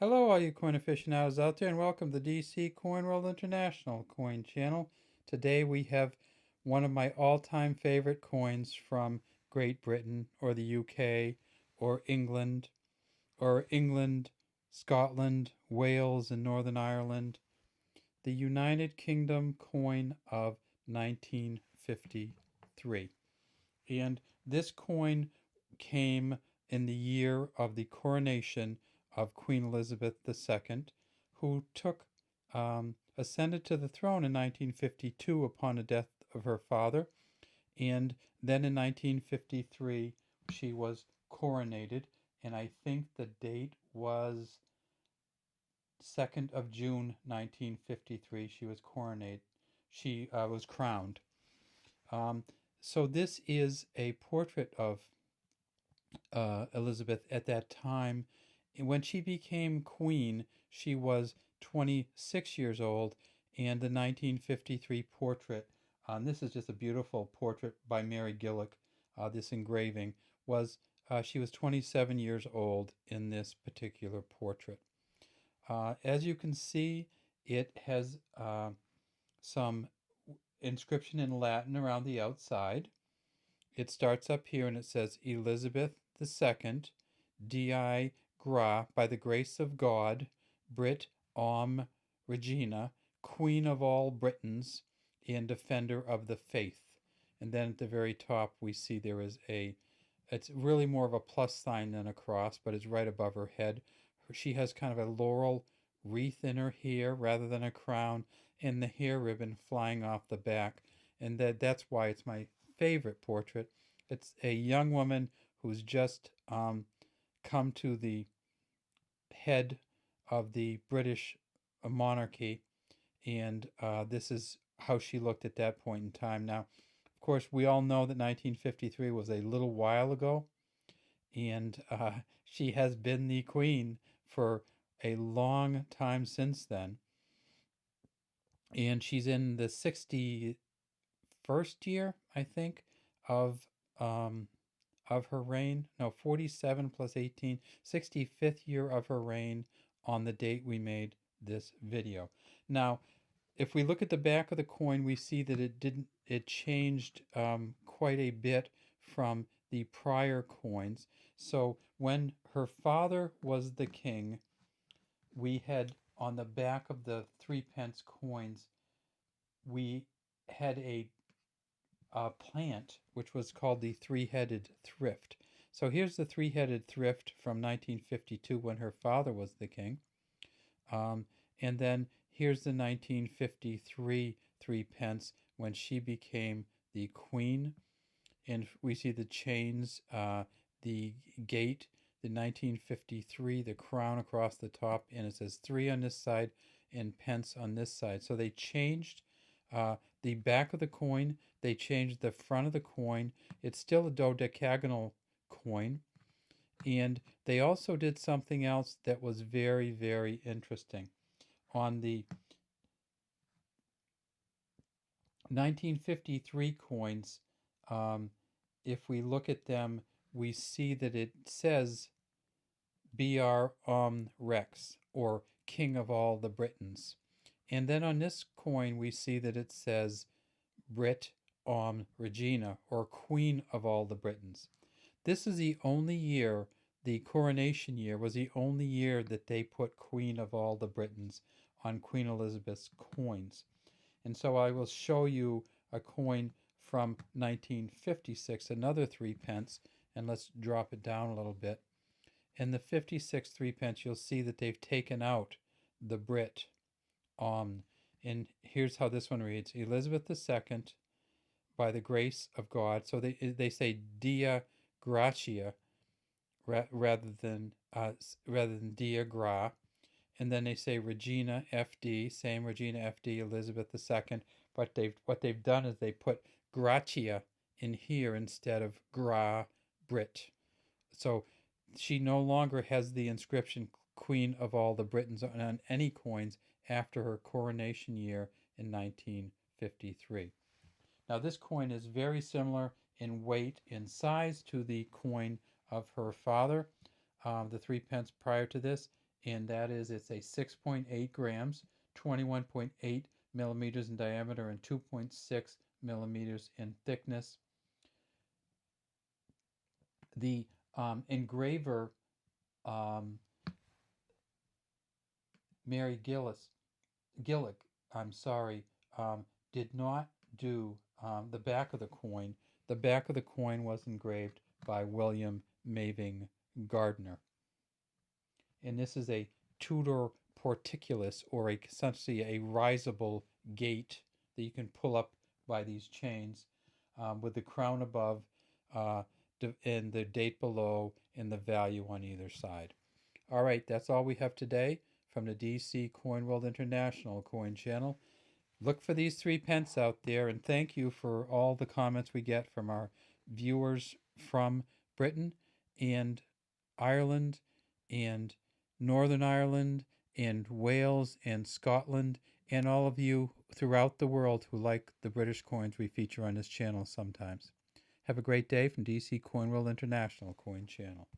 Hello, all you coin aficionados out there, and welcome to the DC Coin World International Coin Channel. Today we have one of my all-time favorite coins from Great Britain, or the UK, or England, Scotland, Wales, and Northern Ireland. The United Kingdom coin of 1953. And this coin came in the year of the coronation of Queen Elizabeth II, who ascended to the throne in 1952 upon the death of her father. And then in 1953, she was coronated. And I think the date was 2nd of June 1953. She was coronated. She was crowned. Um, so this is a portrait of Elizabeth at that time. When she became queen, she was 26 years old, and the 1953 portrait, this is just a beautiful portrait by Mary Gillick, this engraving, was she was 27 years old in this particular portrait. As you can see, it has some inscription in Latin around the outside. It starts up here and it says Elizabeth II, Dei Gra, by the grace of God, Brit Regina, Queen of all Britons, and Defender of the Faith. And then at the very top we see there is it's really more of a plus sign than a cross, but it's right above her head. She has kind of a laurel wreath in her hair rather than a crown, and the hair ribbon flying off the back. And that's why it's my favorite portrait. It's a young woman who's just come to the head of the British monarchy, and this is how she looked at that point in time. Now, of course, we all know that 1953 was a little while ago, and she has been the queen for a long time since then. And she's in the 61st year, I think, of um, of her reign. No, 47 plus 18, 65th year of her reign on the date we made this video. Now, if we look at the back of the coin, we see that it changed quite a bit from the prior coins. So when her father was the king, we had on the back of the 3 pence coins, we had a plant which was called the three-headed thrift. So here's the three-headed thrift from 1952 when her father was the king. And then here's the 1953 3 pence when she became the queen. And we see the chains, the gate, the 1953, the crown across the top, and it says 3 on this side and pence on this side. So they changed the back of the coin, they changed the front of the coin. It's still a dodecagonal coin. And they also did something else that was very, very interesting. On the 1953 coins, if we look at them, we see that it says BR Rex, or King of all the Britons. And then on this coin, we see that it says Brit Regina, or Queen of all the Britons. This is the only year, the coronation year was the only year that they put Queen of all the Britons on Queen Elizabeth's coins. And so I will show you a coin from 1956, another 3 pence, and let's drop it down a little bit. In the 56 3 pence, you'll see that they've taken out the Brit. And here's how this one reads: Elizabeth II, by the grace of God. So they say Dia Gratia rather than Dia Gra. And then they say Regina FD, same Regina FD, Elizabeth II. But what they've done is they put Gratia in here instead of Gra Brit. So she no longer has the inscription Queen of all the Britons on any coins after her coronation year in 1953. Now this coin is very similar in weight and size to the coin of her father, the 3 pence prior to this. and that is it's a 6.8 grams, 21.8 millimeters in diameter, and 2.6 millimeters in thickness. The engraver, um, Mary Gillick, I'm sorry, did not do the back of the coin. The back of the coin was engraved by William Maving Gardner. And this is a Tudor portcullis, or essentially a risable gate that you can pull up by these chains, with the crown above, uh, and the date below, and the value on either side. All right, that's all we have today from the DC Coin World International Coin Channel. Look for these 3 pence out there, and thank you for all the comments we get from our viewers from Britain and Ireland and Northern Ireland and Wales and Scotland, and all of you throughout the world who like the British coins we feature on this channel sometimes. Have a great day from DC Coin World International Coin Channel.